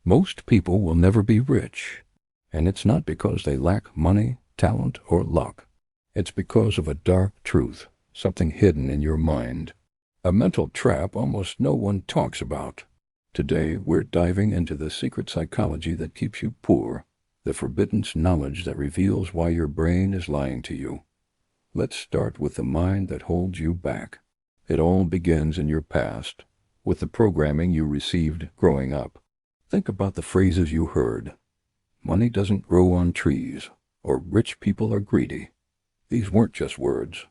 Most people will never be rich, and it's not because they lack money, talent, or luck. It's because of a dark truth, something hidden in your mind, a mental trap almost no one talks about. Today, we're diving into the secret psychology that keeps you poor, the forbidden knowledge that reveals why your brain is lying to you. Let's start with the mind that holds you back. It all begins in your past, with the programming you received growing up. Think about the phrases you heard. Money doesn't grow on trees, or rich people are greedy. These weren't just words.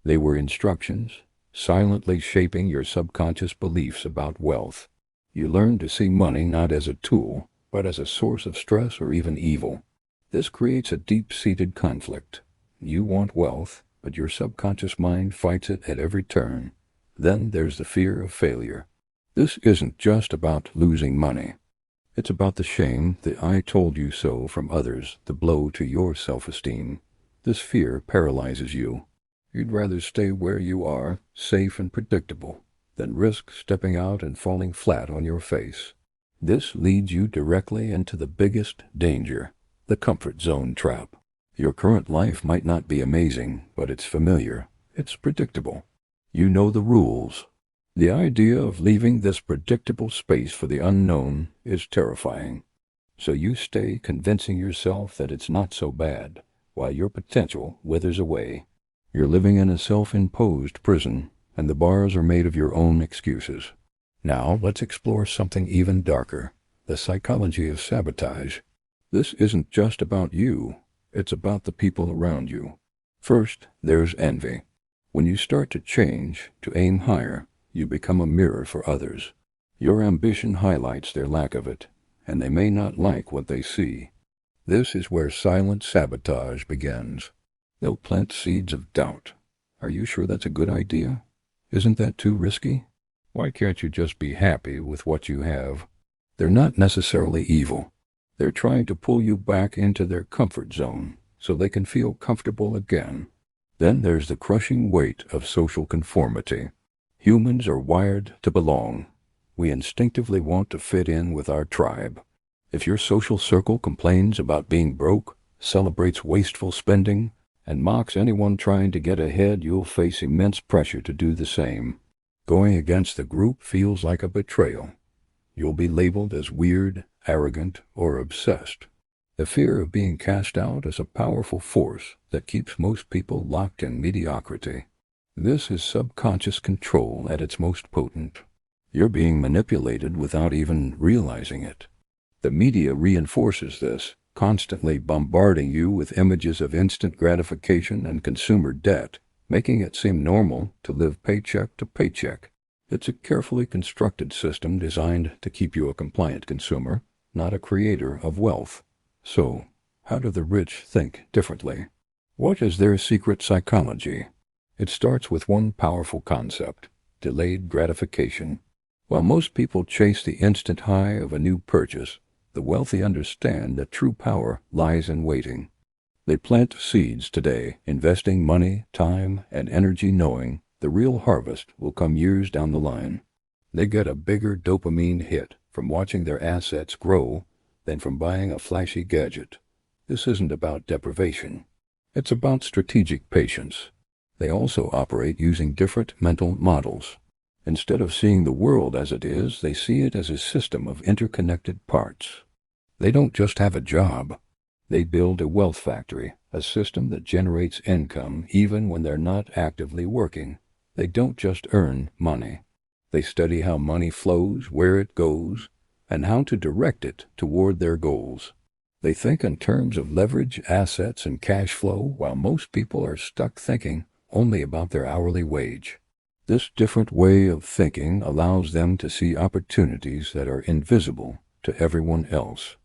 They were instructions, silently shaping your subconscious beliefs about wealth. You learn to see money not as a tool, but as a source of stress or even evil. This creates a deep-seated conflict. You want wealth, but your subconscious mind fights it at every turn. Then there's the fear of failure. This isn't just about losing money. It's about the shame, the "I told you so" from others, the blow to your self-esteem. This fear paralyzes you. You'd rather stay where you are, safe and predictable, than risk stepping out and falling flat on your face. This leads you directly into the biggest danger, the comfort zone trap. Your current life might not be amazing, but it's familiar. It's predictable. You know the rules. The idea of leaving this predictable space for the unknown is terrifying. So you stay convincing yourself that it's not so bad, while your potential withers away. You're living in a self-imposed prison, and the bars are made of your own excuses. Now let's explore something even darker, the psychology of sabotage. This isn't just about you, it's about the people around you. First, there's envy. When you start to change, to aim higher, you become a mirror for others. Your ambition highlights their lack of it, and they may not like what they see. This is where silent sabotage begins. They'll plant seeds of doubt. Are you sure that's a good idea? Isn't that too risky? Why can't you just be happy with what you have? They're not necessarily evil. They're trying to pull you back into their comfort zone so they can feel comfortable again. Then there's the crushing weight of social conformity. Humans are wired to belong. We instinctively want to fit in with our tribe. If your social circle complains about being broke, celebrates wasteful spending, and mocks anyone trying to get ahead, you'll face immense pressure to do the same. Going against the group feels like a betrayal. You'll be labeled as weird, arrogant, or obsessed. The fear of being cast out is a powerful force that keeps most people locked in mediocrity. This is subconscious control at its most potent. You're being manipulated without even realizing it. The media reinforces this, constantly bombarding you with images of instant gratification and consumer debt, making it seem normal to live paycheck to paycheck. It's a carefully constructed system designed to keep you a compliant consumer, not a creator of wealth. So, how do the rich think differently? What is their secret psychology? It starts with one powerful concept: delayed gratification. While most people chase the instant high of a new purchase, the wealthy understand that true power lies in waiting. They plant seeds today, investing money, time, and energy knowing the real harvest will come years down the line. They get a bigger dopamine hit from watching their assets grow than from buying a flashy gadget. This isn't about deprivation. It's about strategic patience. They also operate using different mental models. Instead of seeing the world as it is, they see it as a system of interconnected parts. They don't just have a job. They build a wealth factory, a system that generates income even when they're not actively working. They don't just earn money. They study how money flows, where it goes, and how to direct it toward their goals. They think in terms of leverage, assets, and cash flow, while most people are stuck thinking only about their hourly wage. This different way of thinking allows them to see opportunities that are invisible to everyone else.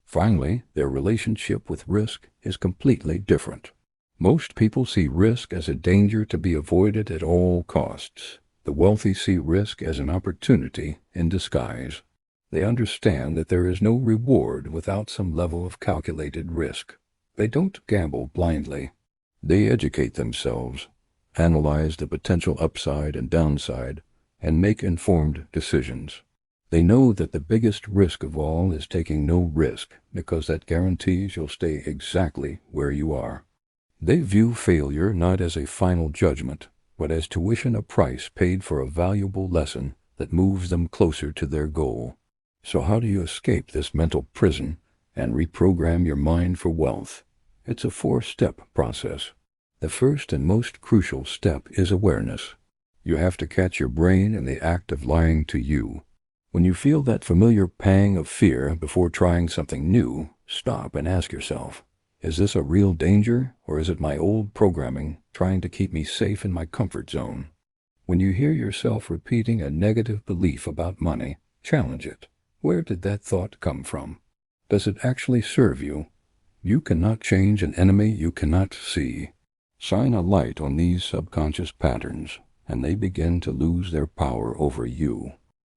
Finally, their relationship with risk is completely different. Most people see risk as a danger to be avoided at all costs. The wealthy see risk as an opportunity in disguise. They understand that there is no reward without some level of calculated risk. They don't gamble blindly. They educate themselves, analyze the potential upside and downside, and make informed decisions. They know that the biggest risk of all is taking no risk, because that guarantees you'll stay exactly where you are. They view failure not as a final judgment, but as tuition, a price paid for a valuable lesson that moves them closer to their goal. So how do you escape this mental prison and reprogram your mind for wealth? It's a 4-step process. The first and most crucial step is awareness. You have to catch your brain in the act of lying to you. When you feel that familiar pang of fear before trying something new, stop and ask yourself, is this a real danger, or is it my old programming trying to keep me safe in my comfort zone? When you hear yourself repeating a negative belief about money, challenge it. Where did that thought come from? Does it actually serve you? You cannot change an enemy you cannot see. Shine a light on these subconscious patterns, and they begin to lose their power over you.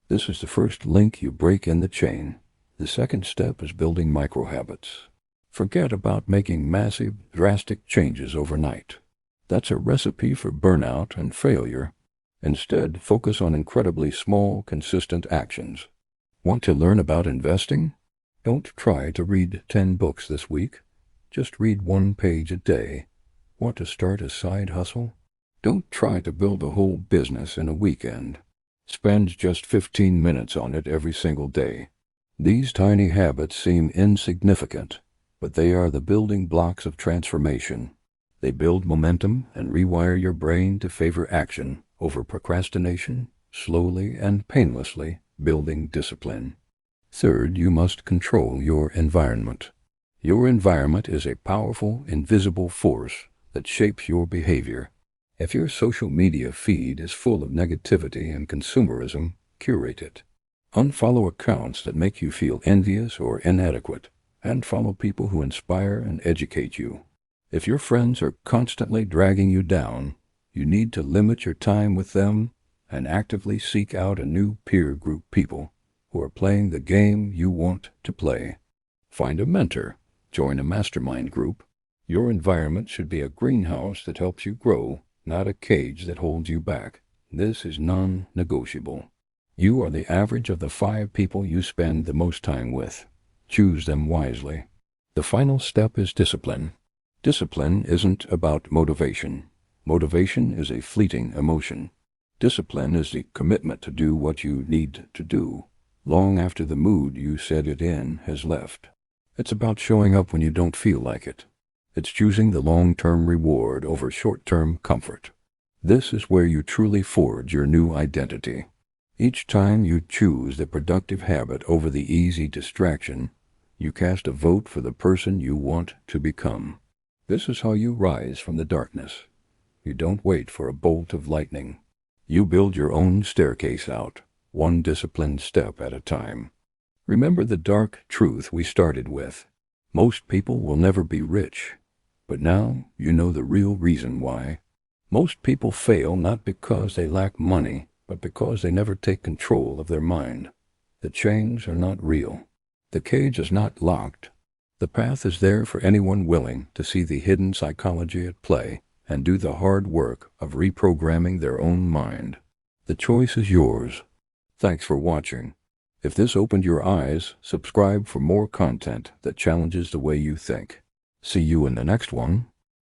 This is the first link you break in the chain. The second step is building micro-habits. Forget about making massive, drastic changes overnight. That's a recipe for burnout and failure. Instead, focus on incredibly small, consistent actions. Want to learn about investing? Don't try to read 10 books this week. Just read 1 page a day. Want to start a side hustle? Don't try to build a whole business in a weekend. Spend just 15 minutes on it every single day. These tiny habits seem insignificant, but they are the building blocks of transformation. They build momentum and rewire your brain to favor action over procrastination, slowly and painlessly building discipline. Third, you must control your environment. Your environment is a powerful, invisible force that shapes your behavior. If your social media feed is full of negativity and consumerism, curate it. Unfollow accounts that make you feel envious or inadequate, and follow people who inspire and educate you. If your friends are constantly dragging you down, you need to limit your time with them and actively seek out a new peer group, people who are playing the game you want to play. Find a mentor. Join a mastermind group. Your environment should be a greenhouse that helps you grow, not a cage that holds you back. This is non-negotiable. You are the average of the 5 people you spend the most time with. Choose them wisely. The final step is discipline. Discipline isn't about motivation. Motivation is a fleeting emotion. Discipline is the commitment to do what you need to do, long after the mood you set it in has left. It's about showing up when you don't feel like it. It's choosing the long-term reward over short-term comfort. This is where you truly forge your new identity. Each time you choose the productive habit over the easy distraction, you cast a vote for the person you want to become. This is how you rise from the darkness. You don't wait for a bolt of lightning. You build your own staircase out, one disciplined step at a time. Remember the dark truth we started with. Most people will never be rich. But now you know the real reason why. Most people fail not because they lack money, but because they never take control of their mind. The chains are not real. The cage is not locked. The path is there for anyone willing to see the hidden psychology at play and do the hard work of reprogramming their own mind. The choice is yours. Thanks for watching. If this opened your eyes, subscribe for more content that challenges the way you think. See you in the next one.